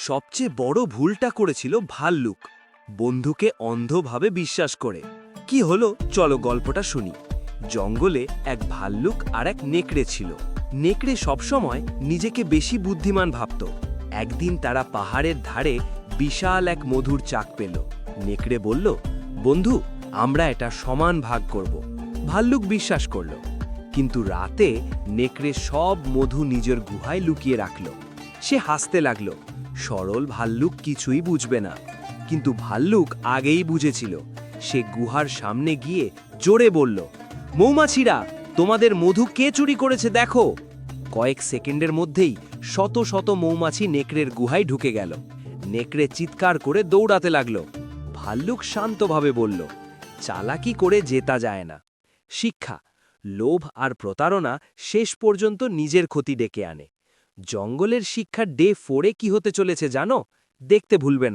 সবচেয়ে বড় ভুলটা করেছিল ভাল্লুক, বন্ধুকে অন্ধভাবে বিশ্বাস করে। কি হলো চলো গল্পটা শুনি। জঙ্গলে এক ভাল্লুক আর এক নেকড়ে ছিল। নেকড়ে সবসময় নিজেকে বেশি বুদ্ধিমান ভাবত। একদিন তারা পাহাড়ের ধারে বিশাল এক মধুর চাক পেল। নেকড়ে বলল, বন্ধু, আমরা এটা সমান ভাগ করব। ভাল্লুক বিশ্বাস করল, কিন্তু রাতে নেকড়ে সব মধু নিজের গুহায় লুকিয়ে রাখল। সে হাসতে লাগল, সরল ভাল্লুক কিছুই বুঝবে না। কিন্তু ভাল্লুক আগেই বুঝেছিল। সে গুহার সামনে গিয়ে জোরে বলল, মৌমাছিরা, তোমাদের মধু কে চুরি করেছে দেখো। কয়েক সেকেন্ডের মধ্যেই শত শত মৌমাছি নেকড়ের গুহায় ঢুকে গেল। নেকড়ে চিৎকার করে দৌড়াতে লাগল। ভাল্লুক শান্তভাবে বলল, চালাকি করে জেতা যায় না। শিক্ষা: লোভ আর প্রতারণা শেষ পর্যন্ত নিজের ক্ষতি ডেকে আনে। জঙ্গলের শিক্ষা ডে 4-এ কি হতে চলেছে জানো? দেখতে ভুলবে না।